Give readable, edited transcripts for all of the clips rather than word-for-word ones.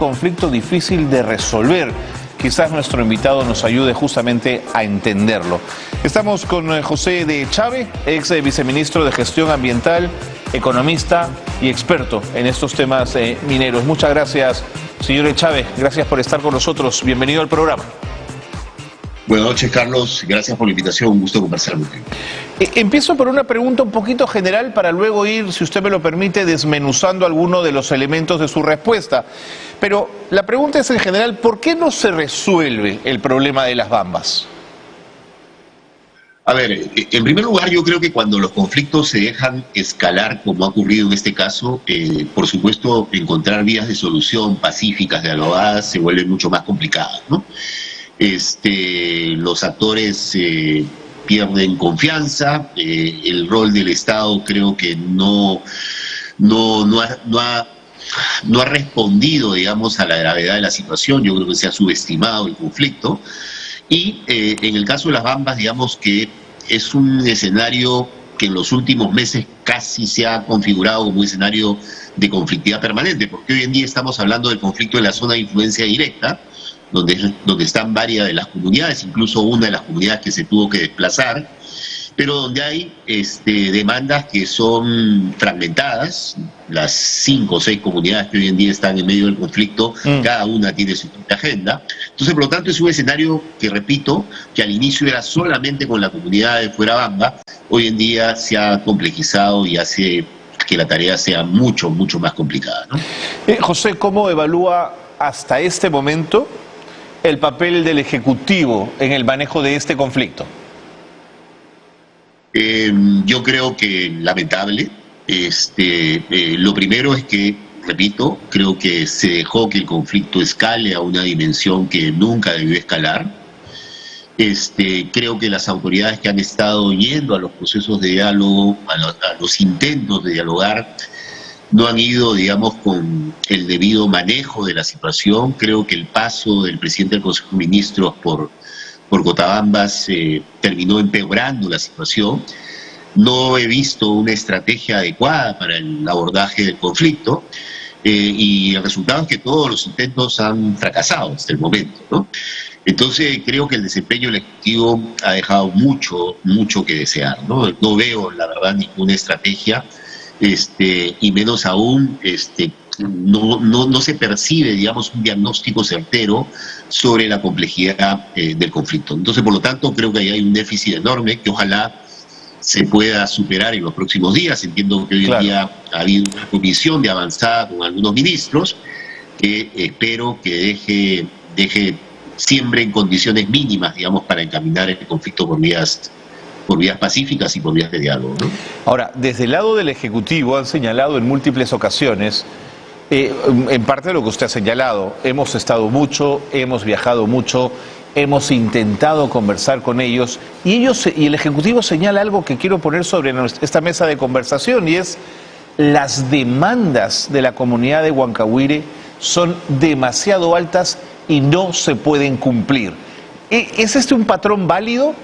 conflicto difícil de resolver. Quizás nuestro invitado nos ayude justamente a entenderlo. Estamos con José de Chávez, ex viceministro de Gestión Ambiental, economista y experto en estos temas mineros. Muchas gracias, señor de Chávez. Gracias por estar con nosotros. Bienvenido al programa. Buenas noches, Carlos. Gracias por la invitación. Un gusto conversar contigo. Empiezo por una pregunta un poquito general para luego ir, si usted me lo permite, desmenuzando algunos de los elementos de su respuesta. Pero la pregunta es en general, ¿por qué no se resuelve el problema de las Bambas? A ver, en primer lugar, yo creo que cuando los conflictos se dejan escalar, como ha ocurrido en este caso, por supuesto, encontrar vías de solución pacíficas, dialogadas, se vuelven mucho más complicadas, ¿no? Los actores pierden confianza, el rol del Estado creo que no ha respondido, digamos, a la gravedad de la situación. Yo creo que se ha subestimado el conflicto. Y en el caso de las Bambas, digamos que es un escenario que en los últimos meses casi se ha configurado como un escenario de conflictividad permanente, porque hoy en día estamos hablando del conflicto de la zona de influencia directa, donde están varias de las comunidades, incluso una de las comunidades que se tuvo que desplazar, pero donde hay demandas que son fragmentadas. Las 5 o 6 comunidades que hoy en día están en medio del conflicto, cada una tiene su propia agenda. Entonces, por lo tanto, es un escenario que, repito, que al inicio era solamente con la comunidad de Fuerabamba, hoy en día se ha complejizado y hace que la tarea sea mucho, mucho más complicada, ¿no? José, ¿cómo evalúa hasta este momento el papel del Ejecutivo en el manejo de este conflicto? Yo creo que lamentable. Lo primero es que, repito, creo que se dejó que el conflicto escale a una dimensión que nunca debió escalar. Creo que las autoridades que han estado yendo a los procesos de diálogo, a los intentos de dialogar, no han ido, digamos, con el debido manejo de la situación. Creo que el paso del presidente del Consejo de Ministros por Cotabambas terminó empeorando la situación. No he visto una estrategia adecuada para el abordaje del conflicto y el resultado es que todos los intentos han fracasado hasta el momento, ¿no? Entonces creo que el desempeño del Ejecutivo ha dejado mucho, mucho que desear, ¿no? No veo, la verdad, ninguna estrategia, y menos aún no se percibe, digamos, un diagnóstico certero sobre la complejidad del conflicto. Entonces, por lo tanto, creo que ahí hay un déficit enorme que ojalá se pueda superar en los próximos días. Entiendo que hoy en día ha habido una comisión de avanzada con algunos ministros que espero que siempre en condiciones mínimas, digamos, para encaminar el conflicto por vías pacíficas y por vías de diálogo, ¿no? Ahora, desde el lado del Ejecutivo han señalado en múltiples ocasiones, en parte de lo que usted ha señalado, hemos estado mucho, hemos viajado mucho, hemos intentado conversar con ellos y el Ejecutivo señala algo que quiero poner sobre esta mesa de conversación, y es: las demandas de la comunidad de Huancahuire son demasiado altas y no se pueden cumplir. ¿Es este un patrón válido?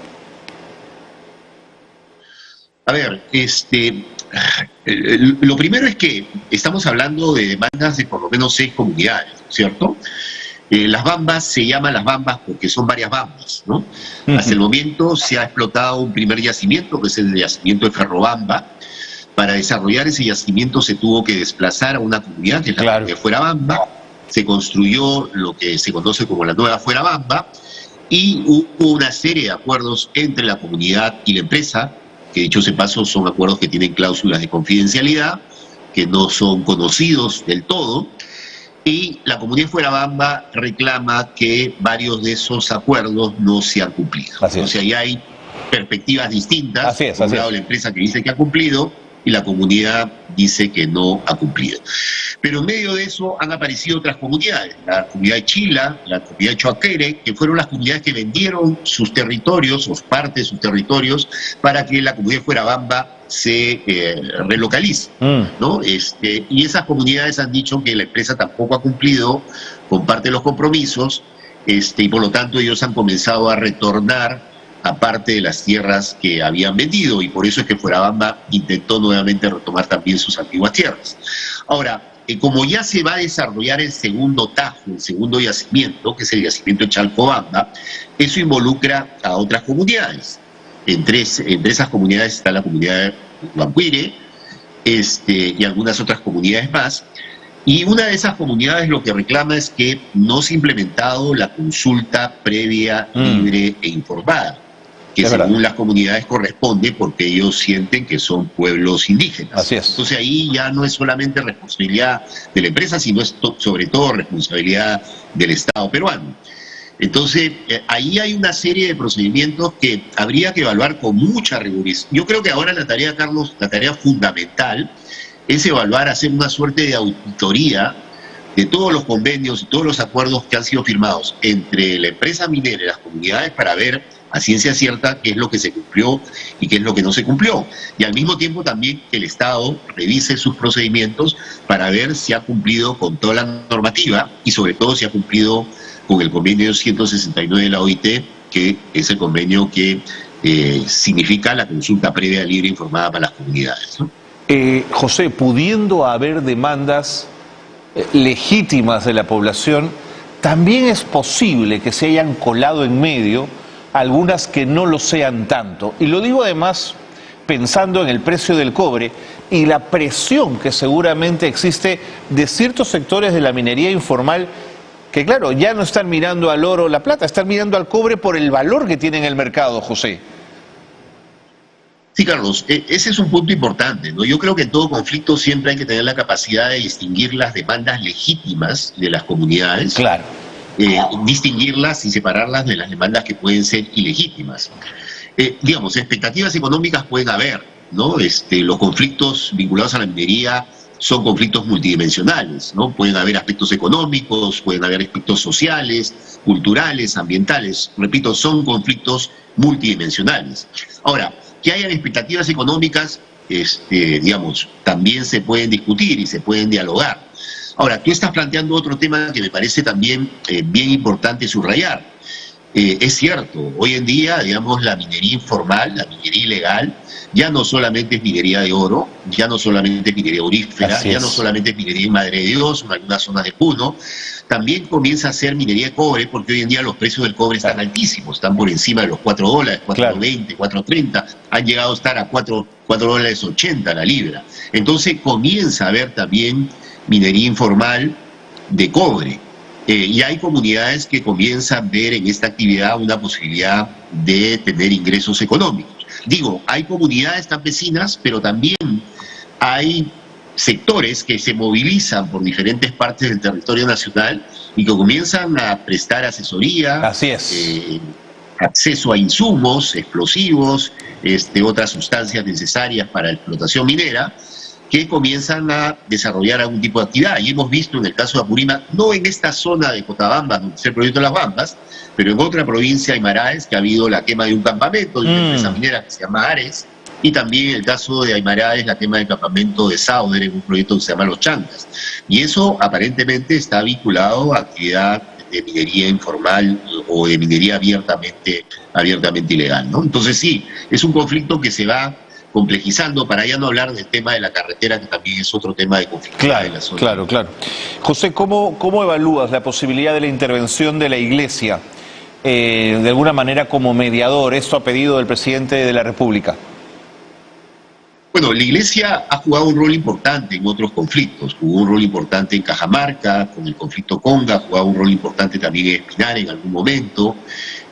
A ver, lo primero es que estamos hablando de demandas de por lo menos 6 comunidades, ¿cierto? Las Bambas se llaman las Bambas porque son varias Bambas, ¿no? Hasta el momento se ha explotado un primer yacimiento, que es el yacimiento de Ferrobamba. Para desarrollar ese yacimiento se tuvo que desplazar a una comunidad, que es la de Fuerabamba. Se construyó lo que se conoce como la nueva Fuerabamba y hubo una serie de acuerdos entre la comunidad y la empresa, que dicho sea de paso son acuerdos que tienen cláusulas de confidencialidad, que no son conocidos del todo, y la comunidad de Fuerabamba reclama que varios de esos acuerdos no se han cumplido. O sea, ya hay perspectivas distintas. Por un lado, la empresa que dice que ha cumplido y la comunidad dice que no ha cumplido. Pero en medio de eso han aparecido otras comunidades, la comunidad de Chila, la comunidad de Choaquere, que fueron las comunidades que vendieron sus territorios, o parte de sus territorios, para que la comunidad de Fuerabamba se relocalice, ¿no? Y esas comunidades han dicho que la empresa tampoco ha cumplido con parte de los compromisos, y por lo tanto ellos han comenzado a retornar a parte de las tierras que habían vendido, y por eso es que Fuerabamba intentó nuevamente retomar también sus antiguas tierras. Ahora, como ya se va a desarrollar el segundo tajo, el segundo yacimiento, que es el yacimiento de Chalcobamba, eso involucra a otras comunidades. Entre esas comunidades está la comunidad de Huancuire y algunas otras comunidades más. Y una de esas comunidades lo que reclama es que no se ha implementado la consulta previa, libre e informada, que es según verdad. las comunidades corresponde porque ellos sienten que son pueblos indígenas. Así es. Entonces ahí ya no es solamente responsabilidad de la empresa, sino es sobre todo responsabilidad del Estado peruano. Entonces, ahí hay una serie de procedimientos que habría que evaluar con mucha rigurosidad. Yo creo que ahora la tarea, Carlos, la tarea fundamental es evaluar, hacer una suerte de auditoría de todos los convenios y todos los acuerdos que han sido firmados entre la empresa minera y las comunidades para ver a ciencia cierta qué es lo que se cumplió y qué es lo que no se cumplió. Y al mismo tiempo también que el Estado revise sus procedimientos para ver si ha cumplido con toda la normativa y sobre todo si ha cumplido con el convenio 169 de la OIT, que es el convenio que significa la consulta previa, libre e informada para las comunidades, ¿no? José, pudiendo haber demandas legítimas de la población, también es posible que se hayan colado en medio algunas que no lo sean tanto. Y lo digo además pensando en el precio del cobre y la presión que seguramente existe de ciertos sectores de la minería informal que, claro, ya no están mirando al oro o la plata, están mirando al cobre por el valor que tiene en el mercado, José. Sí, Carlos, ese es un punto importante, ¿no? Yo creo que en todo conflicto siempre hay que tener la capacidad de distinguir las demandas legítimas de las comunidades, Claro. Distinguirlas y separarlas de las demandas que pueden ser ilegítimas. Digamos, expectativas económicas pueden haber, ¿no? Los conflictos vinculados a la minería son conflictos multidimensionales, ¿no? Pueden haber aspectos económicos, pueden haber aspectos sociales, culturales, ambientales. Repito, son conflictos multidimensionales. Ahora, que hayan expectativas económicas, digamos, también se pueden discutir y se pueden dialogar. Ahora, tú estás planteando otro tema que me parece también bien importante subrayar. Es cierto, hoy en día, digamos, la minería informal, la minería ilegal, ya no solamente es minería de oro, ya no solamente es minería aurífera, ya no solamente es minería en Madre de Dios, en algunas zonas de Puno, también comienza a ser minería de cobre, porque hoy en día los precios del cobre están altísimos, están por encima de los $4, $4.20, $4.30, han llegado a estar a $4.80 la libra. Entonces comienza a haber también minería informal de cobre. Y hay comunidades que comienzan a ver en esta actividad una posibilidad de tener ingresos económicos. Digo, hay comunidades campesinas, pero también hay sectores que se movilizan por diferentes partes del territorio nacional y que comienzan a prestar asesoría, Así es. Acceso a insumos, explosivos, otras sustancias necesarias para la explotación minera, que comienzan a desarrollar algún tipo de actividad. Y hemos visto en el caso de Apurímac, no en esta zona de Cotabambas, donde es el proyecto de las Bambas, pero en otra provincia, Aymaraes, que ha habido la quema de un campamento de una empresa minera que se llama Ares, y también en el caso de Aymaraes, la quema del campamento de Sauder en un proyecto que se llama Los Chancas. Y eso aparentemente está vinculado a actividad de minería informal o de minería abiertamente ilegal, ¿no? Entonces sí, es un conflicto que se va complejizando, para ya no hablar del tema de la carretera, que también es otro tema de conflictividad en la zona. Claro. José, ¿cómo evalúas la posibilidad de la intervención de la Iglesia, de alguna manera como mediador, esto a pedido del presidente de la República? Bueno, la Iglesia ha jugado un rol importante en otros conflictos. Jugó un rol importante en Cajamarca, con el conflicto Conga, jugó un rol importante también en Espinar en algún momento,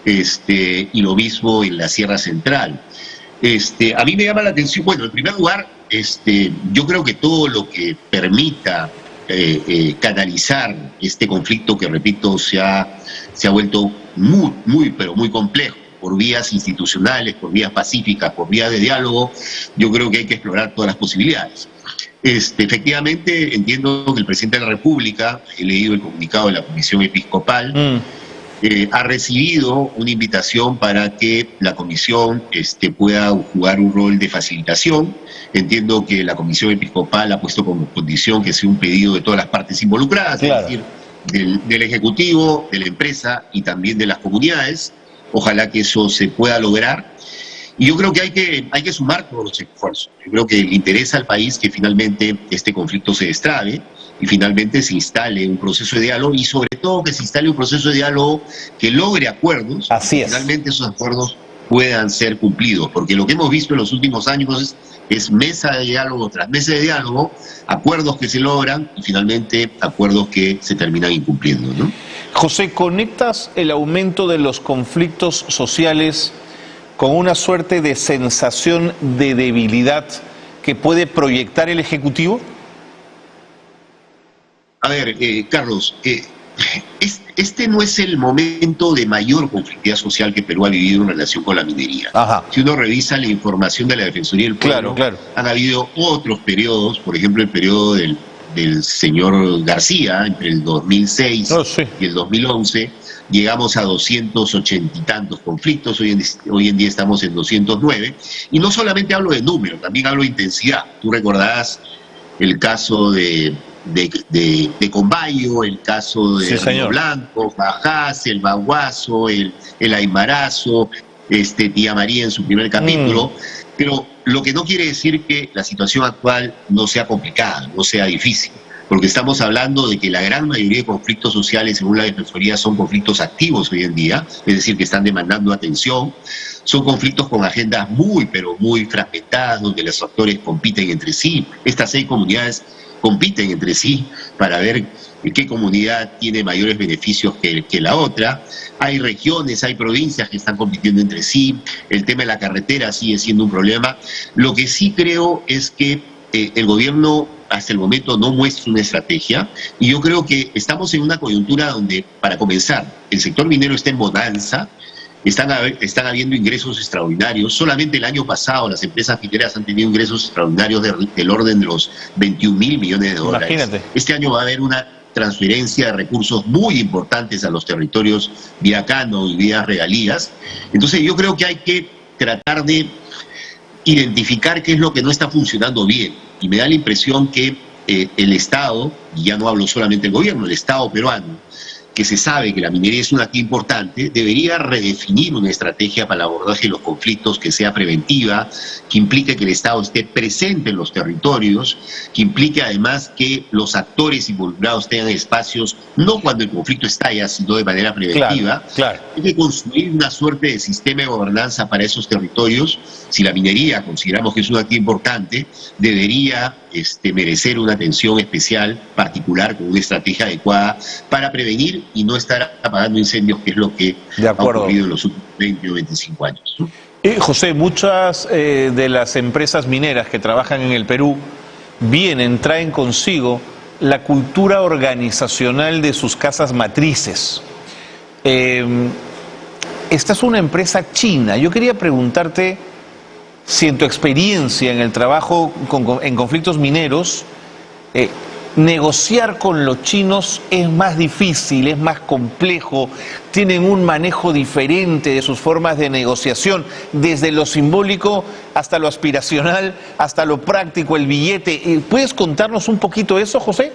y lo mismo en la Sierra Central. A mí me llama la atención, bueno, en primer lugar, yo creo que todo lo que permita canalizar este conflicto que, repito, se ha vuelto pero muy complejo, por vías institucionales, por vías pacíficas, por vías de diálogo, yo creo que hay que explorar todas las posibilidades. Efectivamente, entiendo que el presidente de la República, he leído el comunicado de la Comisión Episcopal, ha recibido una invitación para que la comisión pueda jugar un rol de facilitación. Entiendo que la Comisión Episcopal ha puesto como condición que sea un pedido de todas las partes involucradas, Claro. es decir, del Ejecutivo, de la empresa y también de las comunidades. Ojalá que eso se pueda lograr. Y yo creo que hay que sumar todos los esfuerzos. Yo creo que le interesa al país que finalmente este conflicto se destrabe. y finalmente se instale un proceso de diálogo y sobre todo que se instale un proceso de diálogo que logre acuerdos. Así y es. finalmente esos acuerdos puedan ser cumplidos, porque lo que hemos visto en los últimos años es mesa de diálogo tras mesa de diálogo, acuerdos que se logran y finalmente acuerdos que se terminan incumpliendo, ¿no? José, ¿conectas el aumento de los conflictos sociales con una suerte de sensación de debilidad que puede proyectar el Ejecutivo? A ver, Carlos, este no es el momento de mayor conflictividad social que Perú ha vivido en relación con la minería. Ajá. Si uno revisa la información de la Defensoría del Pueblo, Claro. han habido otros periodos, por ejemplo el periodo del señor García, entre el 2006 y el 2011, llegamos a 280 y tantos conflictos, hoy en día estamos en 209, y no solamente hablo de número, también hablo de intensidad. Tú recordarás el caso de Combayo, el caso de Río Blanco, Bajás, el Baguazo, el Aymarazo, Tía María en su primer capítulo, pero lo que no quiere decir que la situación actual no sea complicada, no sea difícil, porque estamos hablando de que la gran mayoría de conflictos sociales, según la Defensoría, son conflictos activos hoy en día, es decir, que están demandando atención, son conflictos con agendas muy, pero muy fragmentadas, donde los actores compiten entre sí. Estas 6 comunidades compiten entre sí para ver qué comunidad tiene mayores beneficios que la otra. Hay regiones, hay provincias que están compitiendo entre sí. El tema de la carretera sigue siendo un problema. Lo que sí creo es que el gobierno hasta el momento no muestra una estrategia, y yo creo que estamos en una coyuntura donde, para comenzar, el sector minero está en bonanza. Están habiendo ingresos extraordinarios. Solamente el año pasado las empresas mineras han tenido ingresos extraordinarios del orden de los 21.000 millones de dólares. Imagínate. Este año va a haber una transferencia de recursos muy importantes a los territorios vía Cano y vía regalías. Entonces yo creo que hay que tratar de identificar qué es lo que no está funcionando bien. Y me da la impresión que el Estado, y ya no hablo solamente del gobierno, el Estado peruano, que se sabe que la minería es una actividad importante, debería redefinir una estrategia para el abordaje de los conflictos que sea preventiva, que implique que el Estado esté presente en los territorios, que implique además que los actores involucrados tengan espacios, no cuando el conflicto estalla, sino de manera preventiva. Claro. Hay que construir una suerte de sistema de gobernanza para esos territorios. Si la minería consideramos que es una actividad importante, debería merecer una atención especial, particular, con una estrategia adecuada para prevenir y no estar apagando incendios, que es lo que ha ocurrido en los últimos 20 o 25 años, ¿no? José, muchas de las empresas mineras que trabajan en el Perú traen consigo la cultura organizacional de sus casas matrices. Esta es una empresa china. Yo quería preguntarte si en tu experiencia en el trabajo en conflictos mineros, negociar con los chinos es más difícil, es más complejo, tienen un manejo diferente de sus formas de negociación, desde lo simbólico hasta lo aspiracional, hasta lo práctico, el billete. ¿Puedes contarnos un poquito eso, José?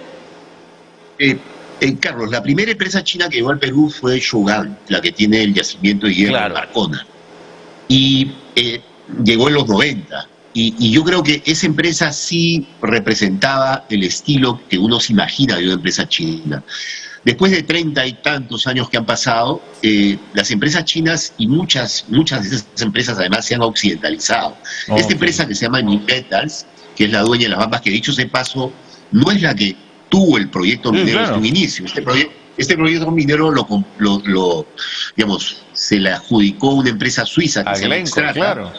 Carlos, la primera empresa china que llegó al Perú fue Shougang, la que tiene el yacimiento de hierro en Marcona. Y llegó en los 90. Y yo creo que esa empresa sí representaba el estilo que uno se imagina de una empresa china. Después de 30 y tantos años que han pasado, las empresas chinas y muchas de esas empresas además se han occidentalizado. Esta empresa que se llama Minmetals, que es la dueña de las Bambas, que dicho sea de paso, no es la que tuvo el proyecto minero desde un inicio. Este proyecto minero se le adjudicó una empresa suiza que se llama Extrata.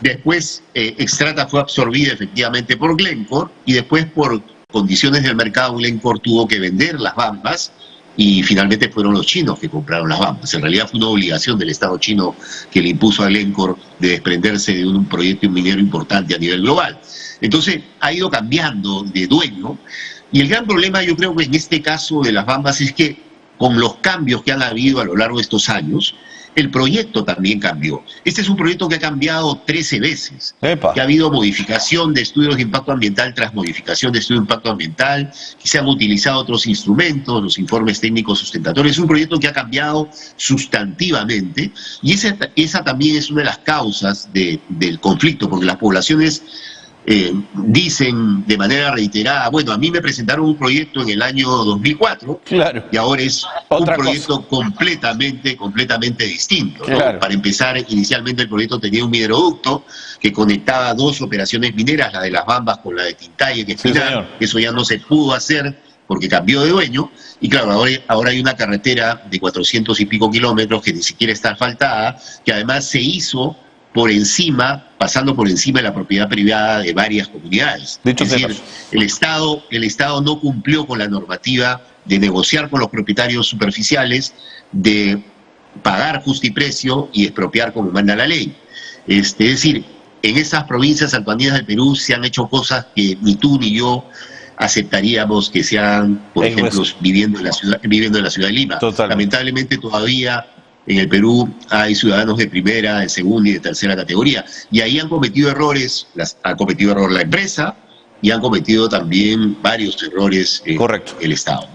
Después Extrata fue absorbida efectivamente por Glencore, y después por condiciones del mercado Glencore tuvo que vender las Bambas, y finalmente fueron los chinos que compraron las Bambas. En realidad fue una obligación del Estado chino que le impuso a Glencore de desprenderse de un proyecto minero importante a nivel global. Entonces ha ido cambiando de dueño, y el gran problema yo creo que en este caso de las Bambas es que con los cambios que han habido a lo largo de estos años, el proyecto también cambió. Este es un proyecto que ha cambiado 13 veces. Que ha habido modificación de estudios de impacto ambiental tras modificación de estudios de impacto ambiental, que se han utilizado otros instrumentos, los informes técnicos sustentatorios. Es un proyecto que ha cambiado sustantivamente, y esa también es una de las causas del conflicto, porque las poblaciones dicen de manera reiterada, bueno, a mí me presentaron un proyecto en el año 2004, claro, y ahora es otra un proyecto cosa completamente distinto, ¿no? Claro. Para empezar, inicialmente el proyecto tenía un mineroducto que conectaba dos operaciones mineras, la de Las Bambas con la de Tintaya en Espinar. señor. Eso ya no se pudo hacer porque cambió de dueño, y claro, ahora hay una carretera de 400 y pico kilómetros que ni siquiera está asfaltada, que además se hizo por encima, pasando por encima de la propiedad privada de varias comunidades. Dicho es decir, el Estado no cumplió con la normativa de negociar con los propietarios superficiales, de pagar justiprecio y expropiar como manda la ley. Es decir, en esas provincias altoandinas del Perú se han hecho cosas que ni tú ni yo aceptaríamos que sean, por ejemplo, viviendo en la ciudad de Lima. Totalmente. Lamentablemente todavía en el Perú hay ciudadanos de primera, de segunda y de tercera categoría, y ahí han cometido errores, ha cometido error la empresa, y han cometido también varios errores el Estado.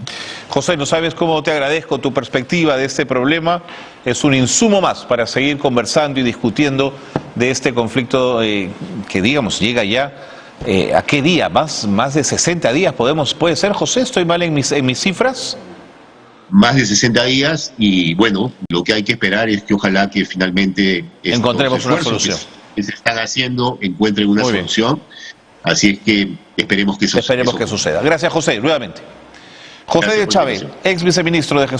José, no sabes cómo te agradezco tu perspectiva de este problema. Es un insumo más para seguir conversando y discutiendo de este conflicto que, digamos, llega ya. ¿A qué día? ¿Más de 60 días puede ser, José? ¿Estoy mal en mis cifras? Más de 60 días, y bueno, lo que hay que esperar es que ojalá que finalmente encontremos una solución que se están haciendo, encuentren una solución. Así es que esperemos que eso suceda. Gracias, José, nuevamente. José de Chávez, ex viceministro de Gestión.